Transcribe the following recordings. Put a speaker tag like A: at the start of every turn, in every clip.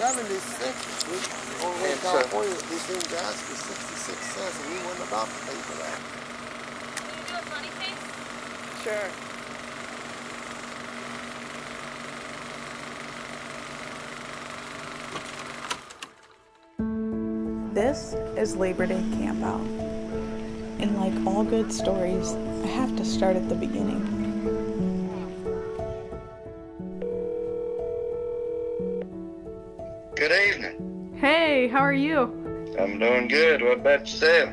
A: 76, we over in California, between gas was 66 cents, and we wouldn't about to pay for that.
B: Can you do a funny face?
C: Sure. This is Labor Day Campout. And like all good stories, I have to start at the beginning.
D: Good evening.
C: Hey, how are you?
D: I'm doing good. What about yourself?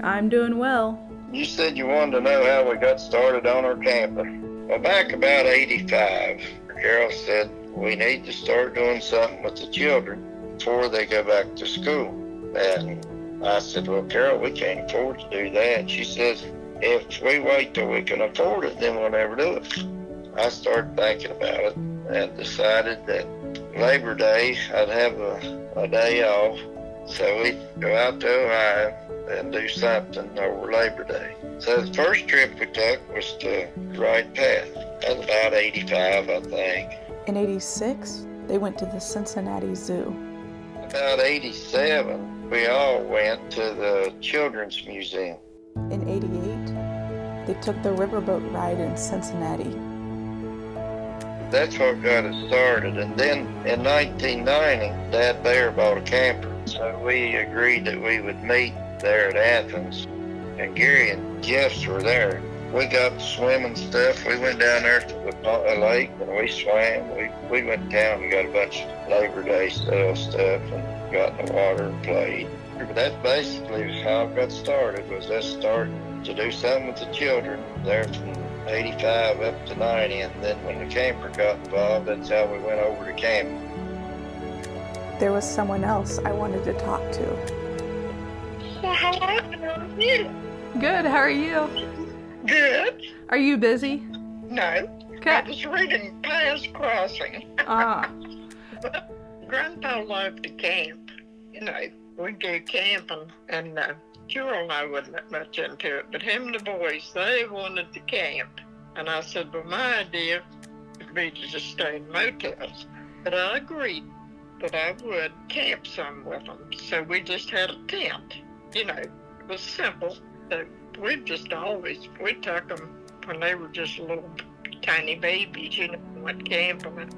C: I'm doing well.
D: You said you wanted to know how we got started on our camper. Well, back about 85, Carol said we need to start doing something with the children before they go back to school. And I said, well, Carol, we can't afford to do that. She says, if we wait till we can afford it, then we'll never do it. I started thinking about it and decided that Labor Day, I'd have a day off. So we'd go out to Ohio and do something over Labor Day. So the first trip we took was to Right Path. That was about 85, I think.
C: In 86, they went to the Cincinnati Zoo.
D: About 87, we all went to the Children's Museum.
C: In 88, they took the riverboat ride in Cincinnati.
D: That's what got us started. And then in 1990, Dad Bear bought a camper. So we agreed that we would meet there at Athens. And Gary and Jeffs were there. We got swimming stuff. We went down there to the lake and we swam. We went down and got a bunch of Labor Day stuff and got in the water and played. But that's basically how it got started, was us starting to do something with the children there from 85 up to 90. And then when the camper got involved, that's how we went over to camping.
C: There was someone else I wanted to talk to.
E: Well, hello, how are you?
C: Good, how are you?
E: Good.
C: Are you busy?
E: No.
C: Okay.
E: I was reading Paths Crossing.
C: Ah.
E: Grandpa loved to camp. You know, we'd go camping, and Carol and I wasn't that much into it, but him and the boys, they wanted to camp. And I said, well, my idea would be to just stay in motels. But I agreed that I would camp some with them. So we just had a tent. You know, it was simple. So we'd took them when they were just little tiny babies, you know, went camping. And,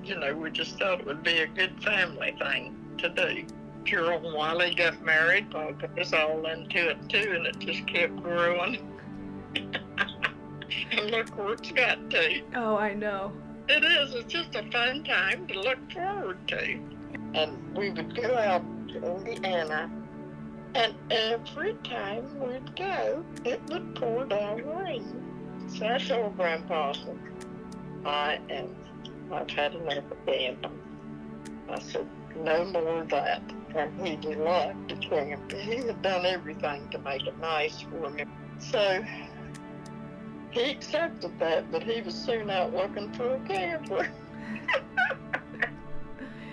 E: you know, we just thought it would be a good family thing to do. Carol and Wiley got married, Bob got us all into it too, and it just kept growing. And look where it's got to.
C: Oh, I know.
E: It is. It's just a fun time to look forward to. And we would go out to Indiana, and every time we'd go, it would pour down rain. So I told Grandpa, I've had enough of camping. I said, no more of that. And he loved to camp. He had done everything to make it nice for me. So he accepted that, but he was soon out looking for a camper.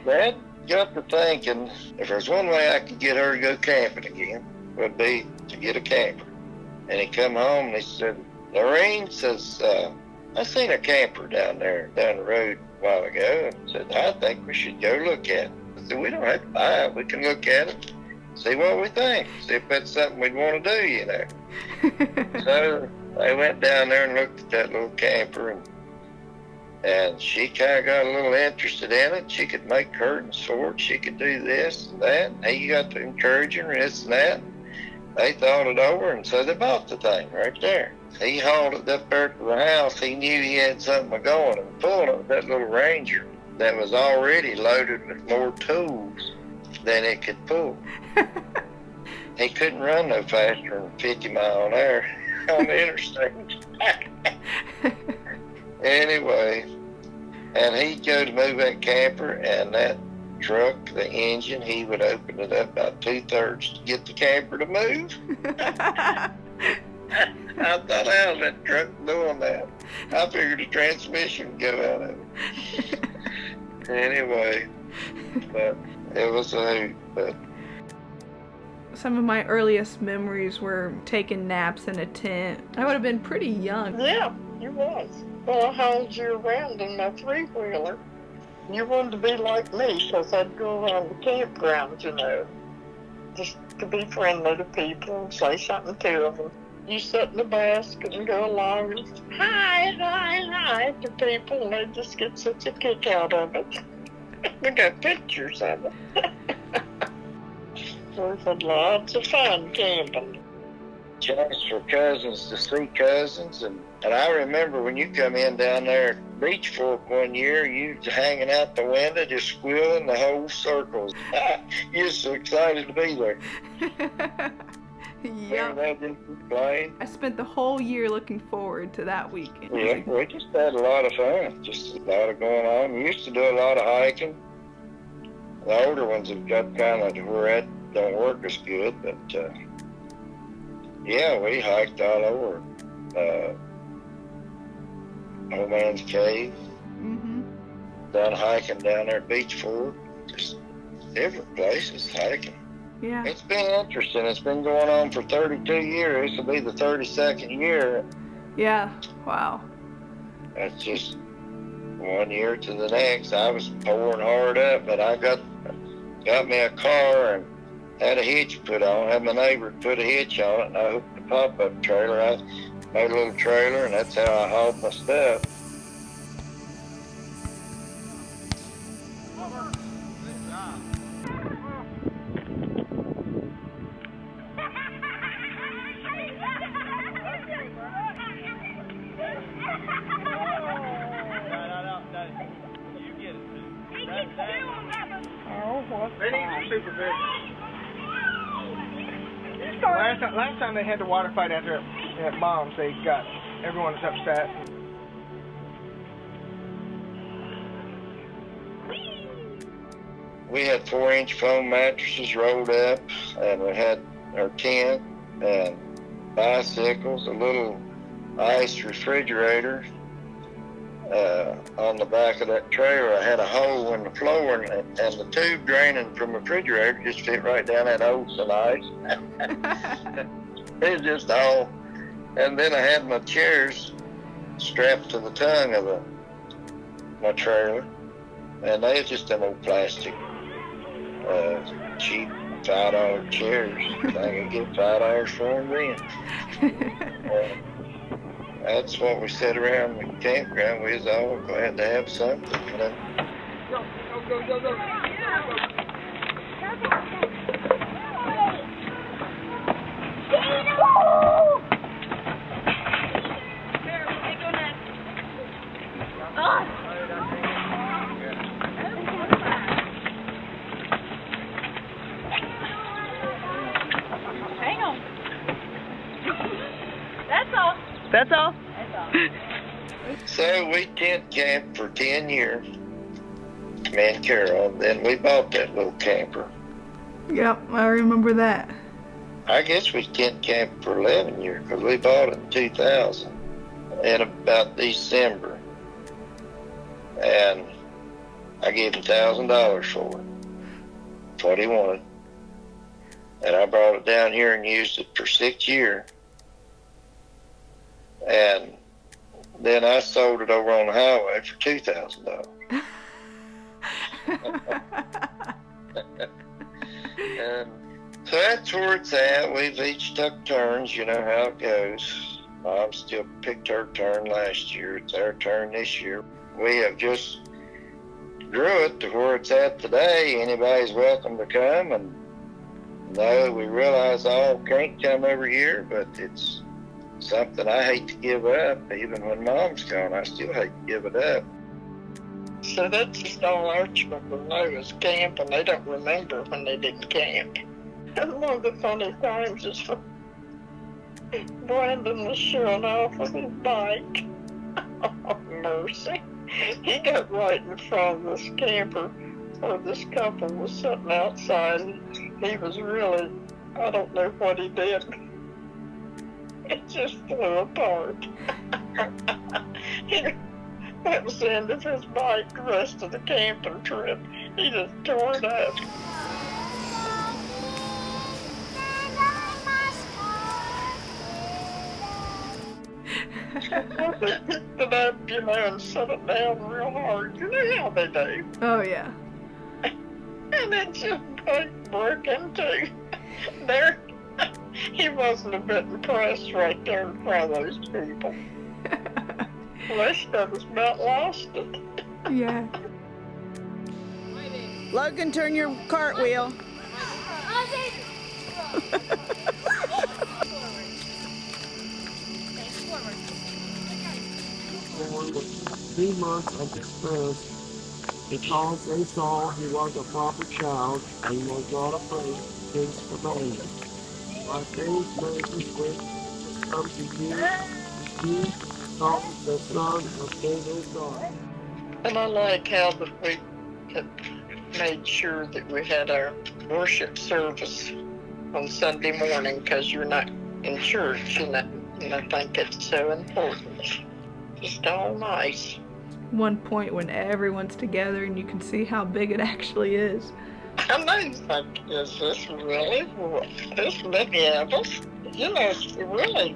D: Dad got to thinking, if there's one way I could get her to go camping again, would be to get a camper. And he come home and he said, Lorraine says, I seen a camper down the road a while ago, and said, I think we should go look at it. I said, we don't have to buy it. We can look at it, see what we think, see if that's something we'd want to do, you know. So I went down there and looked at that little camper, and she kind of got a little interested in it. She could make curtains for it. She could do this and that. And he got to encouraging her, this and that. They thought it over, and so they bought the thing right there. He hauled it up there to the house. He knew he had something going, and pulling it with that little Ranger that was already loaded with more tools than it could pull. He couldn't run no faster than 50 miles an hour on the interstate. Anyway, and he'd go to move that camper, and that truck, the engine, he would open it up about 2/3 to get the camper to move. I thought, how's that truck doing that? I figured the transmission would go out of it. Anyway, but it was a hoot. But
C: some of my earliest memories were taking naps in a tent. I would have been pretty young.
E: Yeah, you was. Well, I hauled you around in my three-wheeler. You wanted to be like me, because I'd go around the campgrounds, you know, just to be friendly to people and say something to them. You sit in the basket and go along and hi to people, and they just get such a kick out of it. We got pictures of it. We've had lots of fun camping.
D: Chance for cousins to see cousins, and I remember when you come in down there at Beach Fork one year, you was hanging out the window just squealing the whole circles. You're so excited to be there.
C: Yeah. I spent the whole year looking forward to that weekend.
D: Yeah, we just had a lot of fun. Just a lot of going on. We used to do a lot of hiking. The older ones have got kind of to where that don't work as good, but yeah, we hiked all over. Old Man's Cave. Done hiking down there at Beach Fork. Just different places hiking.
C: Yeah.
D: It's been interesting. It's been going on for 32 years. This will be the 32nd year.
C: Yeah. Wow.
D: That's just one year to the next. I was pouring hard up, but I got me a car and had a hitch put on. Had my neighbor put a hitch on it, and I hooked the pop-up trailer. I made a little trailer, and that's how I hauled my stuff.
F: Last time they had the water fight out there at Mom's, they got everyone was upset.
D: We had 4-inch foam mattresses rolled up, and we had our tent and bicycles, a little ice refrigerator. On the back of that trailer, I had a hole in the floor, and the tube draining from the refrigerator just fit right down that hole in ice. It was just all. And then I had my chairs strapped to the tongue of my trailer, and they was just them old plastic, cheap $5 chairs. I could get $5 for them then. That's what we sat around the campground. We was all glad to have something, you know.
F: Go.
B: Hang on. That's all.
C: That's all?
D: So we tent camped for 10 years, me and Carol. Then we bought that little camper.
C: Yep, I remember that.
D: I guess we tent camped for 11 years because we bought it in 2000 in about December. And I gave him $1,000 for it. That's what he wanted. And I brought it down here and used it for 6 years. And then I sold it over on the highway for $2,000. And so that's where it's at. We've each took turns, you know how it goes. Mom still picked her turn last year. It's our turn this year. We have just grew it to where it's at today. Anybody's welcome to come. And no, we realize all can't come every year, but it's something I hate to give up. Even when Mom's gone, I still hate to give it up.
E: So that's just all our children know is camp, and they don't remember when they didn't camp. And one of the funny times is Brandon was showing off with his bike. Oh, mercy. He got right in front of this camper where this couple was sitting outside, and he was really, I don't know what he did. It just flew apart. That was the end of his bike. The rest of the camping trip, he just tore it up. They picked it up, you know, and set it down real hard. You know how they do.
C: Oh, yeah.
E: And it just broke in two. There, he wasn't a bit impressed right there in front of those people. The rest of us about lost it.
C: Yeah. Logan, turn your cartwheel.
G: Was 3 months of distress because they saw he was a proper child and was not afraid against the man. My faith Moses went to come to you called the son of Pharaoh's daughter.
E: And I like how that we had made sure that we had our worship service on Sunday morning because you're not in church, and I think it's so important. Just all nice.
C: One point when everyone's together and you can see how big it actually is.
E: I know, like, is this really this many of us? You know, it's really,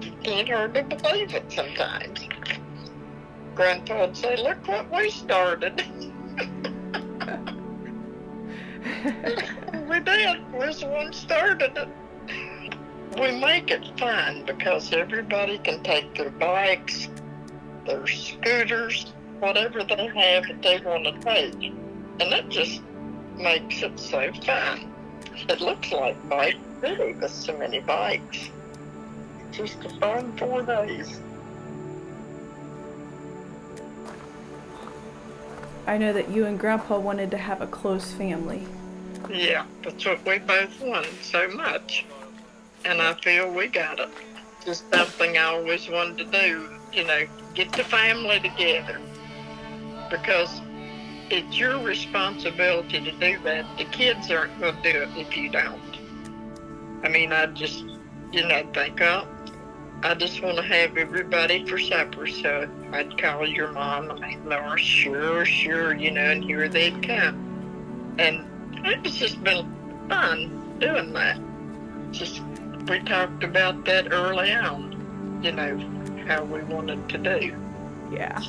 E: you can't hardly believe it sometimes. Grandpa would say, look what we started. We did. We was the one started it. We make it fun because everybody can take their bikes, their scooters, whatever they have that they want to take. And that just makes it so fun. It looks like Bike City with so many bikes. Just a fun 4 days.
C: I know that you and Grandpa wanted to have a close family.
E: Yeah, that's what we both wanted so much. And I feel we got it. Just something I always wanted to do, you know, get the family together. Because it's your responsibility to do that. The kids aren't going to do it if you don't. I mean, I just, you know, think, oh, I just want to have everybody for supper. So I'd call your mom and Aunt Laura, sure, you know, and here they'd come. And it's just been fun doing that. Just, we talked about that early on, you know, how we wanted to do.
C: Yeah.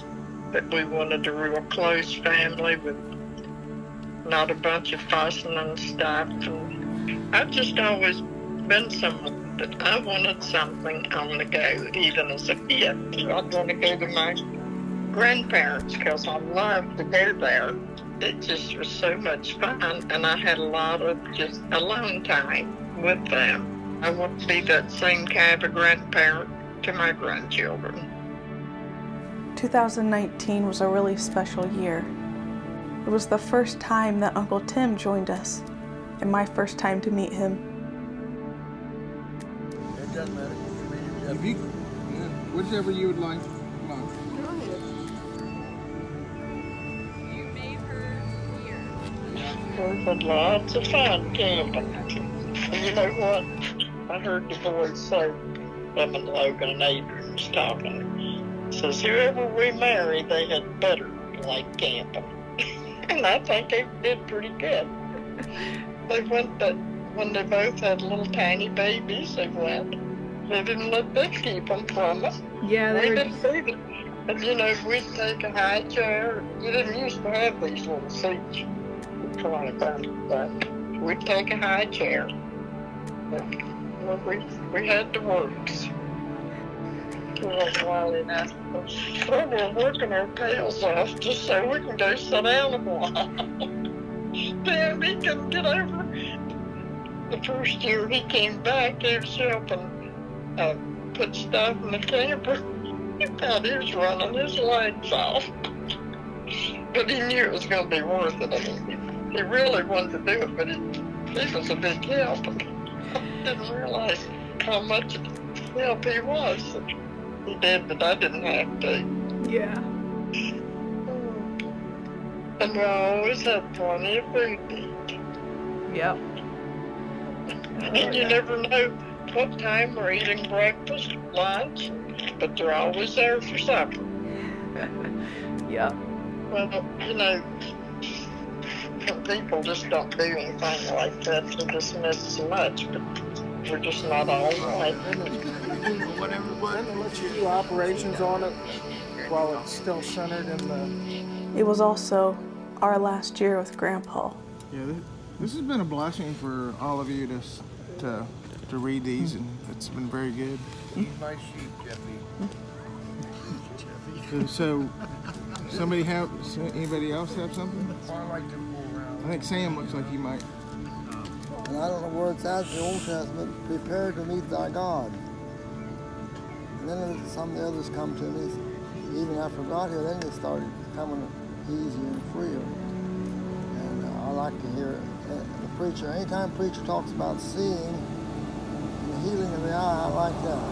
E: That we wanted a real close family with not a bunch of fussing and stuff. And I've just always been someone that I wanted something on the go, even as a kid. I'd want to go to my grandparents because I loved to go there. It just was so much fun, and I had a lot of just alone time with them. I want to be that same kind of grandparent to my grandchildren.
C: 2019 was a really special year. It was the first time that Uncle Tim joined us, and my first time to meet him.
G: It doesn't matter.
H: If you, whichever you would like. Come on.
B: You made her here.
E: We had lots of fun camping. And you know what? I heard the boys say, them and Logan and Adrian was talking. Says, whoever we marry, they had better like camping. And I think they did pretty good. They went that, when they both had little tiny babies, they went. They didn't let them keep them from us.
C: Yeah, they
E: We
C: were
E: didn't do it. And you know, we'd take a high chair. You didn't used to have these little seats. We'd take a high chair. Well, we had the works. Well, enough. Well, we're working our tails off just so we can go sit down a while. Damn, he couldn't get over. The first year he came back, he was helping put stuff in the camper. He thought he was running his legs off. But he knew it was going to be worth it. I mean, he really wanted to do it, but he was a big help. I didn't realize how much help he was. He did, but I didn't have to.
C: Yeah.
E: And we always had plenty of food to eat.
C: Yep.
E: And you never know what time we're eating breakfast, lunch, but they're always there for supper.
C: Yep.
E: Well, you know, some people just don't do anything like that. They just miss so much. But we're just not all right.
A: Whatever it was.
F: Then they let you do operations on it while it's still centered in the...
C: It was also our last year with Grandpa.
H: Yeah, this has been a blessing for all of you to read these, and it's been very good.
A: My sheep, Jeffy.
H: So, anybody else have something?
A: I like to fool around.
H: I think Sam looks like he might.
A: And I don't know where it's at in the Old Testament. Prepare to meet thy God. And then some of the others come to me. Even after I got here, then they started coming easier and freer. And I like to hear it. The preacher, anytime a preacher talks about seeing and the healing of the eye, I like that.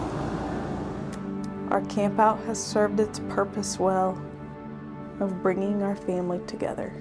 C: Our campout has served its purpose well of bringing our family together.